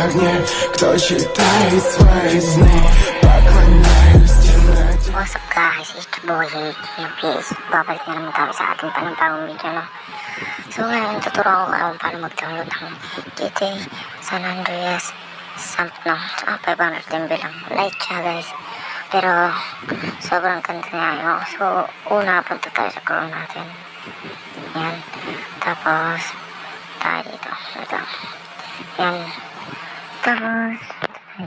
огне, кто читает свои сны. Поклоняюсь темноте. What's up guys, it's your boy here, please. Babalik na naman tayo sa ating panibagong video, no? So ngayon, tuturo ko kung paano mag-download ng GTA San Andreas Samp, no? So 500 MB lang. Light siya guys, pero sobrang ganda niya, no? So una, punta tayo sa Chrome natin. Yan. Tapos tayo dito. Ito. Yan. Tapos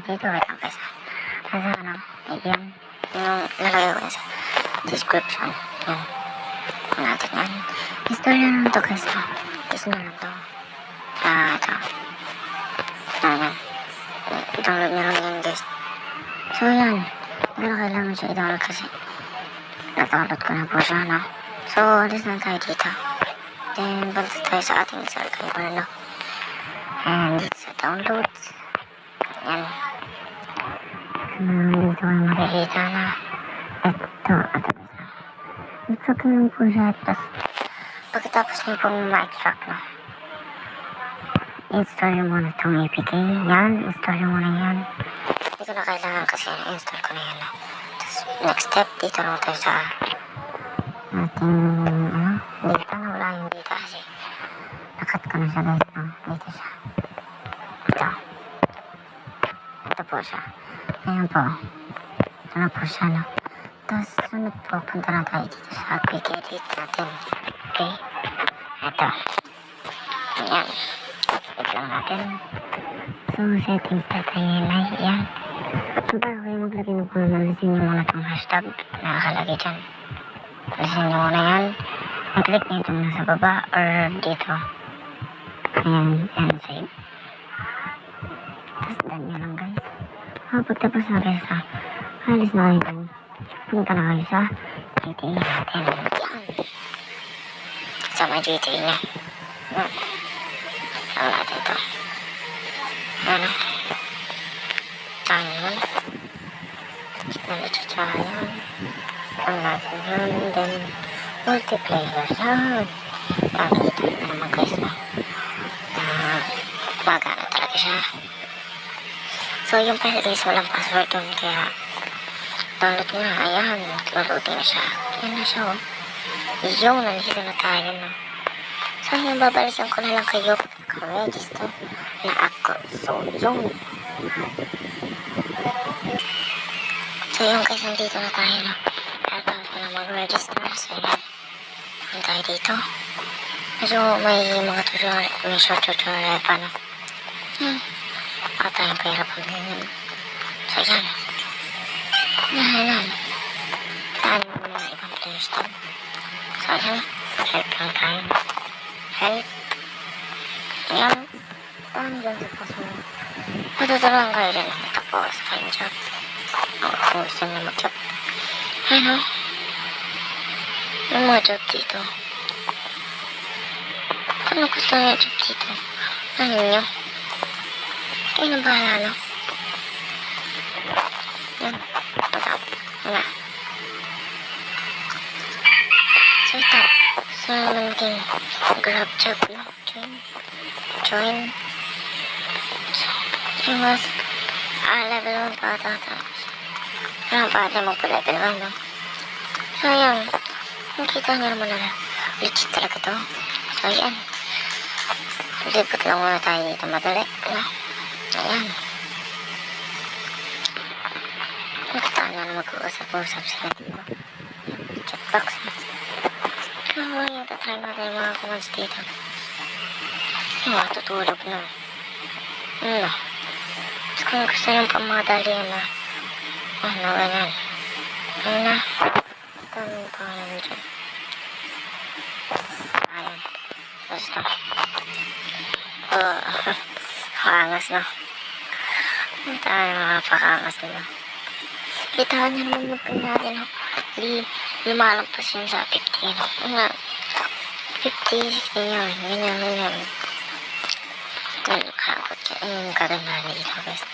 dito, wait lang guys. Ano? Yan. Yung lalagay ko sa description. Yan. Natin yan. Install nyo lang ito guys. Install nyo lang ito. Ito. Ayan. I-download nyo lang yan guys. So yan. Pero kailangan siya i-download kasi na-download ko na po siya, no? So, alis na tayo dito. Then, balik tayo sa ating archive, no? And dito sa downloads. Yan. Dito kayo makikita na ito. Ito lang po siya. Tapos, pagkatapos nyo pong ma-extract, no? Install nyo muna itong APK. Yan. Install nyo muna yan. Hindi ko na kailangan kasi install ko na yan, no? Tapos, next step, dito naman tayo sa ating, data na wala yung data kasi nakat ko na siya guys, no? Dito siya. Ito. Ito po siya. Ayan po. Ito na po siya, no? Tapos, sunod po, punta na tayo dito sa quick edit natin. Okay? Ito. Ayan. Wait lang natin. So, settings na tayo na. Ayan. So, bago kayo maglagay ng kung nalisin nyo muna itong hashtag na nakalagay dyan. Nalisin nyo muna yan. Mag-click nyo itong nasa baba or dito. Ayan. Ayan, save. Tapos, done nyo lang guys. Pagtapos na kayo sa alis na kayo dyan, punta na kayo sa GTA natin. Yan. Sa may GTA na. Saan natin ito? Ano? Saan yun? Nalito siya yan. Saan natin yun? Then, multiplayer yan. Nakikita nyo naman guys na magana talaga siya. So, yung pala guys, walang password doon, kaya download nyo na. Ayan, downloadin na siya. Ayan na siya, oh. Yung, nandito na tayo, no. So, yung babalisan ko na lang kayo ka-register na ako. So, yung. So, yung guys, nandito na tayo, no. Tapos ko na mag-register. So, yun. Ayan tayo dito. So, may mga tutorial, may short tutorial pa, no. At tayong kahirapan ganyan. So, yan. Yan. Taan mo mga ibang players to. So, yan. Help lang tayo. Help. Yan. Taan dyan sa password. Matuturuan kayo dyan. Tapos, find job. Kung gusto nyo mag-job. Ano? Yung mga job dito. Kung gusto nyo job dito. Ano nyo? Kayo na bahala, no? Yan. Patap. Yan. So, ito. So, natin grab job, no? Join. So, yung mas level 1 pa ata. Yan pa ata magpa-level 1, no? So, yan. Nakita nyo naman na legit talaga to. So, yan. Lipot lang muna tayo dito madali, no? Ayan. Nakita nyo na mag-uusap-usap sila dito. Chatbox. So, yata try natin yung mga commands dito. Yung mga tutulog na. Ano? Tapos kung gusto nyo pamadali na. Ano, ganyan. Ano na? Ito yung pangalan dyan. Ayan. Basta. Kaangas na. Tayo nakapakaangas nila. Kitaan nyo naman yung pin natin. Lumalampas yun sa 50. Nga, 50, 60 yun. Ganyan. Ito yung kakot yun. Yung kagandahan dito guys.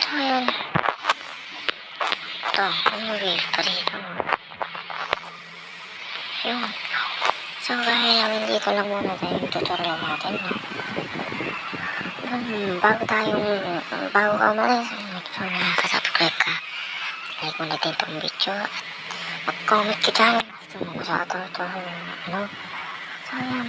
So yun. Ito, yung wheel pa dito. Yun. So kaya namin dito lang muna tayo yung tutorial natin. bago ka umalis, make sure na nakasubscribe ka. Like mo na din itong video at mag-comment ka dyan. Gusto mo ko sa ito, so yan.